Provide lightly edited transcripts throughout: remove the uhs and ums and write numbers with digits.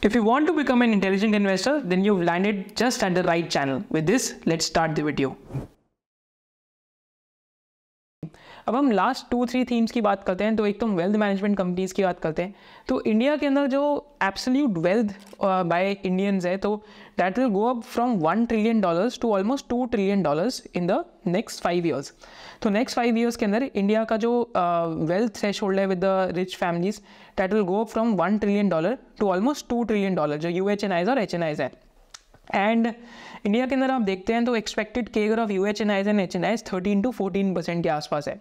If you want to become an intelligent investor, then you've landed just at the right channel. With this, let's start the video. अब हम last 2-3 themes की बात करते हैं, तो एक तो हम वेल्थ मैनेजमेंट कंपनीज की बात करते हैं। तो इंडिया के अंदर जो एब्सोल्यूट वेल्थ बाय इंडियंस है, तो that will go up from $1 trillion to almost $2 trillion in the next 5 years. तो नेक्स्ट 5 ईयर्स के अंदर इंडिया का जो वेल्थ थ्रेशोल्ड है with the rich families, that will go up from $1 trillion to almost $2 trillion, जो UHNIs और HNIs है। And India के अंदर आप देखते हैं तो expected CAGR of UHNIs and HNIs 13 to 14% के आसपास है।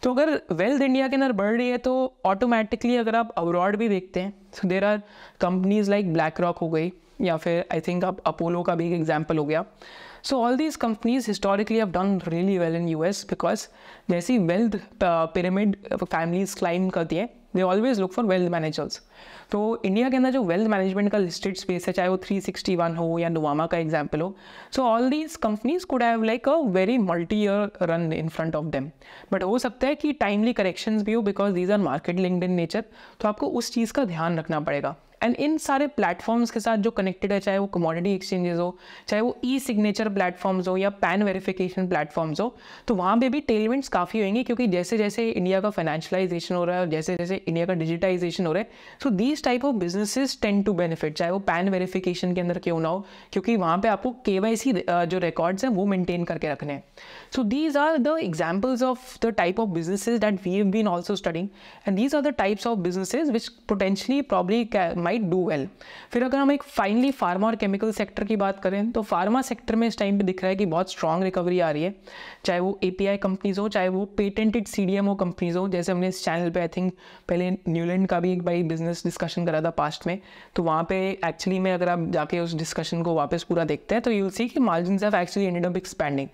तो अगर वेल्थ इंडिया के अंदर बढ़ रही है, तो ऑटोमेटिकली अगर आप अब्रॉड भी देखते हैं, तो there are companies like BlackRock हो गई, या फिर आई थिंक आप अपोलो का भी एक एग्जाम्पल हो गया। सो all these companies historically have done really well in US, because जैसी वेल्थ पिरामिड फैमिलीज क्लाइम करती हैं, they always look for wealth managers. तो इंडिया के अंदर जो वेल्थ मैनेजमेंट का लिस्टेड स्पेस है, चाहे वो 361 हो या नोवामा का एग्जाम्पल हो, so all these companies could have like a very multi year run in front of them. But हो सकता है कि टाइमली करेक्शंस भी हो, because these are market linked in nature, तो आपको उस चीज़ का ध्यान रखना पड़ेगा। एंड इन सारे प्लेटफॉर्म्स के साथ जो कनेक्टेड है, चाहे वो कमोडिटी एक्सचेंजेस हो, चाहे वो सिग्नेचर प्लेटफॉर्म्स हो या पैन वेरिफिकेशन प्लेटफॉर्म्स हो, तो वहाँ पे भी टेलमेंट्स काफ़ी होंगे, क्योंकि जैसे जैसे इंडिया का फाइनेंशियलाइजेशन हो रहा है और जैसे जैसे इंडिया का डिजिटाइजेशन हो रहा है, so these type of businesses tend to benefit, चाहे वो पैन वेरिफिकेशन के अंदर क्यों ना हो, क्योंकि वहाँ पे आपको KYC जो रिकॉर्ड्स हैं वो मेंटेन करके रखने हैं। So these are the examples of the type of businesses that we have been also studying, and these are the types of businesses which potentially probably might do well. फिर अगर हम एक finally pharma और chemical sector की बात करें, तो pharma sector में इस टाइम पे दिख रहा है कि बहुत स्ट्रॉन्ग रिकवरी आ रही है, चाहे वो API कंपनीज हो, चाहे वो पेटेंटेड CDMO कंपनीज हो। जैसे हमने इस चैनल पे आई थिंक पहले न्यूलैंड का भी एक बाई बिजनेस डिस्कशन करा था पास्ट में, तो वहाँ पे एक्चुअली में अगर आप जाके उस डिस्कशन को वापस पूरा देखते हैं, तो यू विल सी कि margins have actually ended up expanding,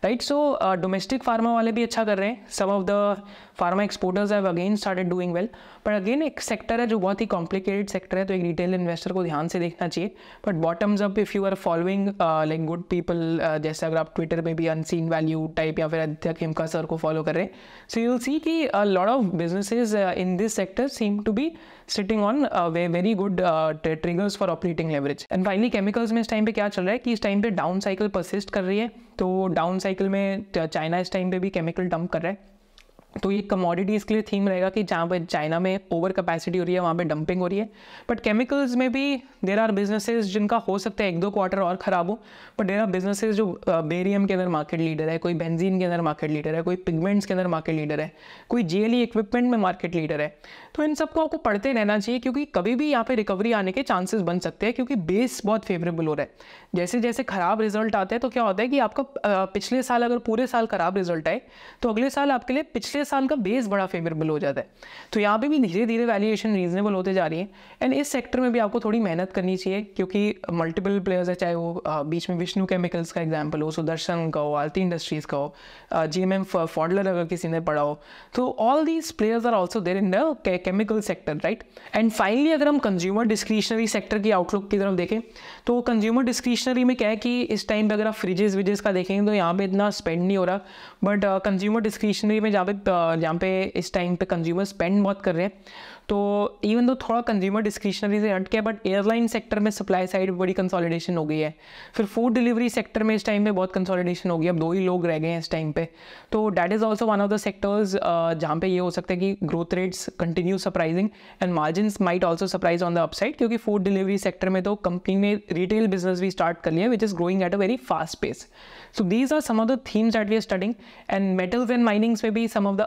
right. So domestic pharma वाले भी अच्छा कर रहे हैं, some of the pharma exporters have again started doing well. But again एक सेक्टर है जो बहुत ही कॉम्प्लिकेटेड सेक्टर है, तो एक रिटेल इन्वेस्टर को ध्यान से देखना चाहिए। But bottoms up, if you are following like good people, जैसे अगर आप ट्विटर पे भी अनसीन वैल्यू टाइप या फिर आदित्य खेमका सर को फॉलो कर रहे हैं, सो यू विल सी कि lot of businesses in this sector seem to be sitting on very good triggers for operating leverage. And finally chemicals में इस टाइम पे क्या चल रहा है कि इस टाइम पे डाउन साइकिल परसिस्ट कर रही है। तो डाउन साइकिल में चाइना इस टाइम पे भी केमिकल डंप कर रहा है, तो ये कमोडिटीज़ के लिए थीम रहेगा कि जहाँ पे चाइना में ओवर कैपेसिटी हो रही है, वहाँ पे डंपिंग हो रही है। बट केमिकल्स में भी देर आर बिजनेसेस जिनका हो सकता है 1-2 क्वार्टर और ख़राब हो, बट देर आर बिजनेसेस जो बेरियम के अंदर मार्केट लीडर है, कोई बेंजीन के अंदर मार्केट लीडर है, कोई पिगमेंट्स के अंदर मार्केट लीडर है, कोई GLE इक्विपमेंट में मार्केट लीडर है। तो इन सबको आपको पढ़ते रहना चाहिए, क्योंकि कभी भी यहाँ पे रिकवरी आने के चांसेस बन सकते हैं, क्योंकि बेस बहुत फेवरेबल हो रहा है। जैसे जैसे खराब रिजल्ट आते हैं, तो क्या होता है कि आपका पिछले साल अगर पूरे साल खराब रिजल्ट आए, तो अगले साल आपके लिए पिछले साल का बेस बड़ा फेवरेबल हो जाता है। तो यहाँ पे भी धीरे धीरे वैल्यूएशन रीजनेबल होते जा रही है। एंड इस सेक्टर में भी आपको थोड़ी मेहनत करनी चाहिए, क्योंकि मल्टीपल प्लेयर्स है, चाहे वो बीच में विष्णु केमिकल्स का एग्जाम्पल हो, सुदर्शन का हो, आरती इंडस्ट्रीज़ का हो, GMM फॉडलर अगर किसी ने पढ़ा हो, तो all these players are also there in the chemical sector, right. And finally अगर हम कंज्यूमर डिस्क्रिशनरी सेक्टर की आउटलुक की तरफ देखें, तो कंज्यूमर डिस्क्रिशनरी में क्या है कि इस टाइम पे अगर आप फ्रिजेस विजेस का देखेंगे, तो यहाँ पे इतना स्पेंड नहीं हो रहा। बट कंज्यूमर डिस्क्रिशनरी में जहाँ पे इस टाइम पे कंज्यूमर स्पेंड बहुत कर रहे हैं, तो इवन दो थोड़ा कंज्यूमर डिस्क्रिशनरी से हट के, बट एयरलाइन सेक्टर में सप्लाई साइड बड़ी कंसोलिडेशन हो गई है। फिर फूड डिलीवरी सेक्टर में इस टाइम पे बहुत कंसोलिडेशन हो गई, अब 2 ही लोग रह गए हैं इस टाइम पे। तो that is also one of the sectors जहाँ पे ये हो सकता है कि growth rates continue surprising and margins might also surprise on the upside, क्योंकि फूड डिलीवरी सेक्टर में तो कंपनी ने रिटेल बिजनेस भी स्टार्ट कर लिया, which is growing at a very fast pace. So these are some of the themes that we are studying, and metals and minings में भी some of the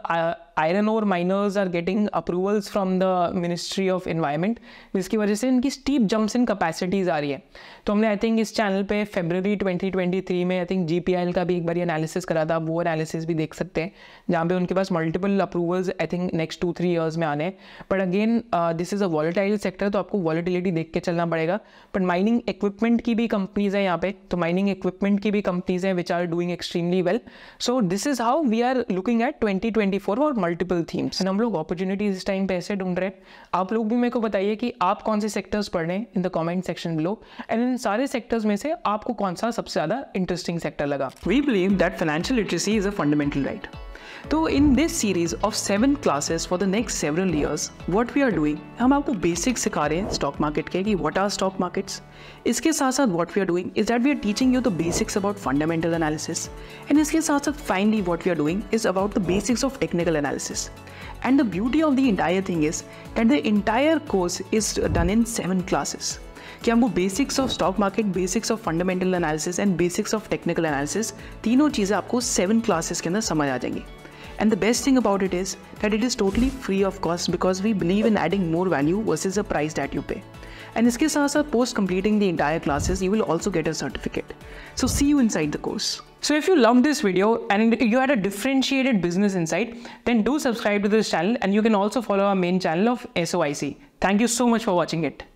iron ore miners are getting approvals from the Ministry of Environment, जिसकी वजह से इनकी steep jumps in capacities आ रही है। तो हमने आई थिंक इस चैनल पे फरवरी 2023 में आई थिंक GPIL का भी एक बार एनालिसिस करा था, वो एनालिसिस भी देख सकते हैं, जहाँ पे उनके पास multiple approvals I think next 2-3 years में आने हैं। But again this is a volatile sector, तो आपको वॉलेटिलिटी देख के चलना पड़ेगा। बट माइनिंग इक्विपमेंट की भी कंपनीज है यहाँ पे, तो माइनिंग इक्विपमेंट की भी कंपनीज हैं which are doing extremely well. So this is how we are looking at 2024 और मल्टीपल थीम्स। हम लोग अपॉर्चुनिटीज इस टाइम पे ऐसे ढूंढ रहे हैं। आप लोग भी मेरे को बताइए कि आप कौन से सेक्टर्स पढ़ रहे हैं in the comment section below, and इन सारे सेक्टर्स में से आपको कौन सा सबसे ज़्यादा इंटरेस्टिंग सेक्टर लगा। We believe that financial literacy is a fundamental right, तो in this series of 7 classes for the next several years what we are doing, हम आपको बेसिक्स सिखा रहे हैं स्टॉक मार्केट के कि व्हाट आर स्टॉक मार्केट्स. इसके साथ साथ what we are doing is that we are teaching you the basics about fundamental analysis, and इसके साथ साथ finally what we are doing is about the basics of technical analysis. And the beauty of the entire thing is that the entire course is done in 7 classes. कि हमको basics of stock market, basics of fundamental analysis and basics of technical analysis, तीनों चीज़ें आपको 7 classes के अंदर समझ आ जाएंगी. And the best thing about it is that it is totally free of cost because we believe in adding more value versus the price that you pay. And इसके साथ साथ post completing the entire classes you will also get a certificate. So see you inside the course. So if you loved this video and you had a differentiated business insight, then do subscribe to this channel, and you can also follow our main channel of SOIC. Thank you so much for watching it.